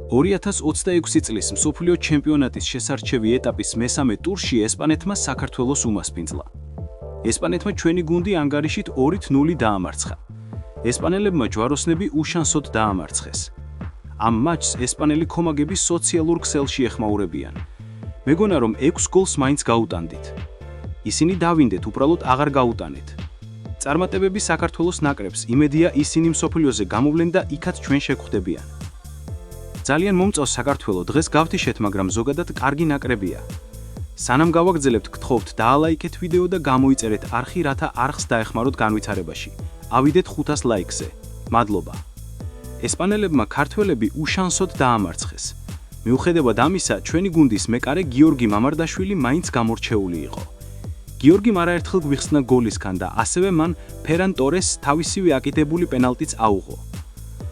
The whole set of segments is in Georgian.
2026 წლის მსოფლიო ჩემპიონატის შესარჩევი ეტაპის მესამე ტურში ესპანეთმა საქართველოს უმასპინძლა. ესპანეთმა ჩვენი გუნდი ანგარიშით 2-0 დაამარცხა. ესპანელებმა ჯვაროსნები უშანსოდ დაამარცხეს. ამ მატჩს ესპანელი კომაგები სოციალურ ქსელში ეხმაურებიან. მეგონა რომ 6 გოლს მაინც გაუტანდით. ისინი დავინდეთ, უბრალოდ აღარ გაუტანეთ. წარმატებები საქართველოს ნაკრებს, იმედია ისინი მსოფლიოზე გამოვლენ და იქაც ჩვენ შეგხვდებიან. ძალიან მომწონს საქართველო, დღეს გავთიშეთ, მაგრამ ზოგადად კარგი ნაკრებია. სანამ გავაგრძელებთ, გთხოვთ დაალაიქეთ ვიდეო და გამოიწერეთ არხი, რათა არხს დაეხმაროთ განვითარებაში. ავიდეთ 500 ლაიქზე. მადლობა. ესპანელებმა ქართველები უშანსოდ დაამარცხეს. მიუხედავად ამისა, ჩვენი გუნდის მეკარე გიორგი მამარდაშვილი მაინც გამორჩეული იყო. გიორგიმ არაერთხელ გვიხსნა გოლისგან და ასევე მან ფერან ტორესს თავისივე აკიდებული პენალტიც აუღო.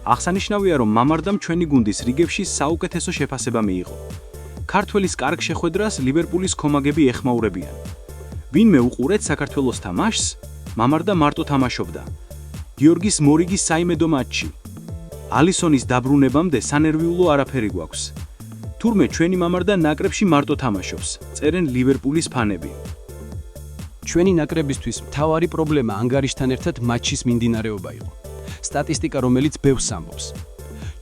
აღსანიშნავია, რომ მამარდამ ჩვენი გუნდის რიგებში საუკეთესო შეფასება მიიღო. ქართველის კარგ შეხვედრას ლივერპულის კომაგები ეხმაურებიან. ვინმე უყურეთ საქართველოს თამაშს, მამარდა მარტო თამაშობდა. გიორგის მორიგი საიმედო მატჩი. ალისონის დაბრუნებამდე სანერვიულო არაფერი გვაქვს. თურმე ჩვენი მამარდა ნაკრებში მარტო თამაშობს, წერენ ლივერპულის ფანები. ჩვენი ნაკრებისთვის მთავარი პრობლემა ანგარიშთან ერთად მატჩის მიმდინარეობა იყო. სტატისტიკა, რომელიც ბევრს ამბობს.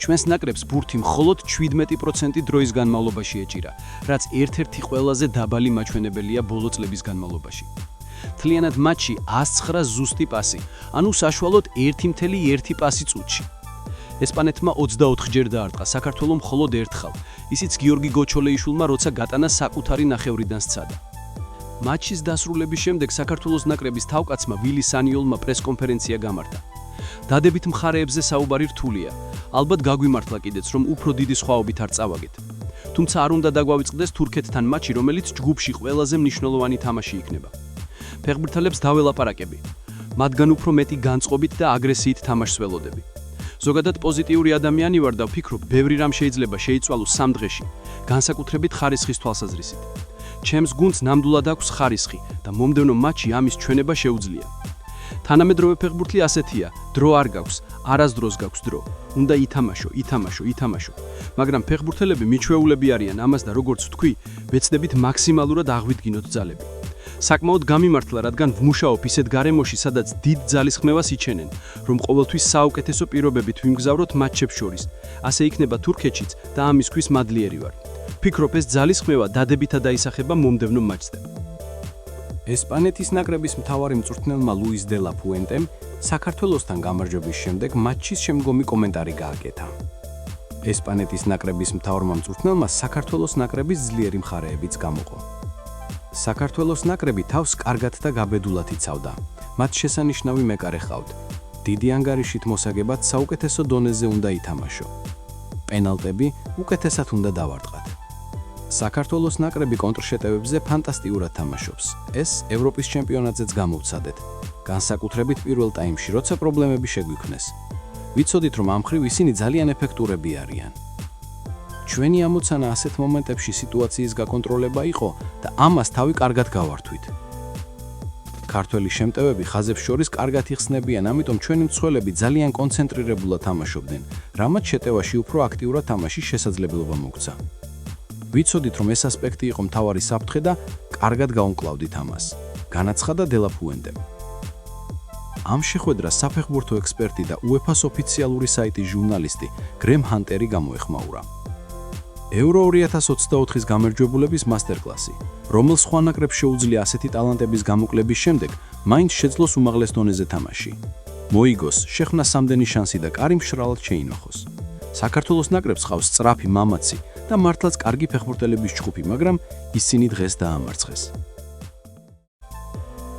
ჩვენს ნაკრებს ბურთი მხოლოდ 17% დროის განმავლობაში ეჭირა, რაც ერთ-ერთი ყველაზე დაბალი მაჩვენებელია ბოლო წლების განმავლობაში. მთლიანად მატჩში 109 ზუსტი პასი, ანუ საშუალოდ 1.1 პასი წუთში. ესპანეთმა 24 ჯერ დაარტყა, საქართველო მხოლოდ ერთხელ, ისიც გიორგი გოჩოლეიშვილმა, როცა გატანა საკუთარი ნახევრიდან სცადა. მატჩის დასრულების შემდეგ საქართველოს ნაკრების თავკაცმა ვილი სანიოლმა პრესკონფერენცია გამართა. დადებით მხარეებზე საუბარი რთულია. ალბათ გაგვიმართლა კიდეც, რომ უფრო დიდი სხვაობით არ წავაგეთ. თუმცა არ უნდა დაგვავიწყდეს თურქეთთან მატჩი, რომელიც ჯგუფში ყველაზე მნიშვნელოვანი თამაში იქნება. ფეხბურთელებს დაველაპარაკები. მათგან უფრო მეტი განწყობით და აგრესიით თამაშს ველოდები. ზოგადად პოზიტიური ადამიანი ვარ და ვფიქრობ, ბევრი რამ შეიძლება შეიცვალოს 3 დღეში, განსაკუთრებით ხარისხის თვალსაზრისით. ჩემს გუნდს ნამდვილად აქვს ხარისხი და მომდევნო მატჩი ამის ჩვენება შეუძლია. თანამედროვე ფეხბურთი ასეთია, დრო არ გაქვს, არასდროს გაქვს დრო. უნდა ითამაშო, მაგრამ ფეხბურთელები მიჩვეულები არიან ამას და როგორც ვთქვი, ვეცდებით მაქსიმალურად აღვიდგინოთ ძალები. საკმაოდ გამიმართლა, რადგან ვმუშაობ ისეთ გარემოში, სადაც დიდ ძალისხმევას იჩენენ, რომ ყოველთვის საუკეთესო პირობებით ვიმგზავროთ მატჩებს შორის. ასე იქნება თურქეთშიც და ამისთვის მადლიერი ვარ. ვფიქრობ, ეს ძალისხმევა დადებითად დაისახება მომდევნო მატჩზე. ესპანეთის ნაკრების მთავარი მწვრთნელმა ლუის დე ლა ფუენტემ საქართველოსთან გამარჯვების შემდეგ მატჩის შემდგომი კომენტარი გააკეთა. ესპანეთის ნაკრების მთავარმა მწვრთნელმა საქართველოს ნაკრების ძლიერი მხარეებიც გამოყო. საქართველოს ნაკრები თავს კარგად და გაბედულად იცავდა. მათ შესანიშნავი მეკარე ჰყავთ. დიდი ანგარიშით მოსაგებად საუკეთესო დონეზე უნდა ითამაშო. პენალტები უკეთესად უნდა დავარტყათ. საქართველოს ნაკრები კონტრშეტევებზე ფანტასტიკურად თამაშობს. ეს ევროპის ჩემპიონატზეც გამოვცადეთ. განსაკუთრებით პირველ ტაიმში, როცა პრობლემები შეგვიქმნეს. ვიცოდით, რომ ამ ხრივ ისინი ძალიან ეფექტურები არიან. ჩვენი ამოცანა ასეთ მომენტებში სიტუაციის გაკონტროლება იყო და ამას თავი კარგად გავართვით. ქართველი შემტევები ხაზებს შორის კარგად იხსნებიან, ამიტომ ჩვენი მცველები ძალიან კონცენტრირებულად თამაშობდნენ, რამაც შეტევაში უფრო აქტიურად თამაშის შესაძლებლობა მოგცა. ვიცოდით, რომ ეს ასპექტი იყო მთავარი საფრთხე და კარგად გავუმკლავდით ამას. განაცხადა დე ლა ფუენტემ. ამ შეხვედრას საფეხბურთო ექსპერტი და UEFA-ს ოფიციალური საიტის ჟურნალისტი გრემ ჰანტერი გამოეხმაურა. ევრო 2024-ის გამარჯვებულების მასტერკლასი, რომელ სხვა ნაკრებს შეუძლია ასეთი ტალანტების გამოკლების შემდეგ, მაინც შეძლოს უმაღლეს დონეზე თამაში. მოიგოს, შეხვნა სამდენი შანსი და კარი მშრალად შეინახოს. საქართველოს ნაკრებს ხავს სწრაფი, მამაცი და მართლაც კარგი ფეხბურთელების ჯგუფი, მაგრამ ისინი დღეს დაამარცხეს.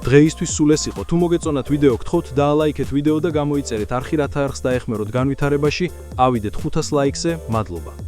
დღეისთვის სულ ეს იყო. თუ მოგეწონათ ვიდეო, გთხოვთ დაალაიქეთ ვიდეო და გამოიწერეთ არხი, რათა არხს დაეხმაროთ განვითარებაში. ავიდეთ 500 ლაიქზე. მადლობა.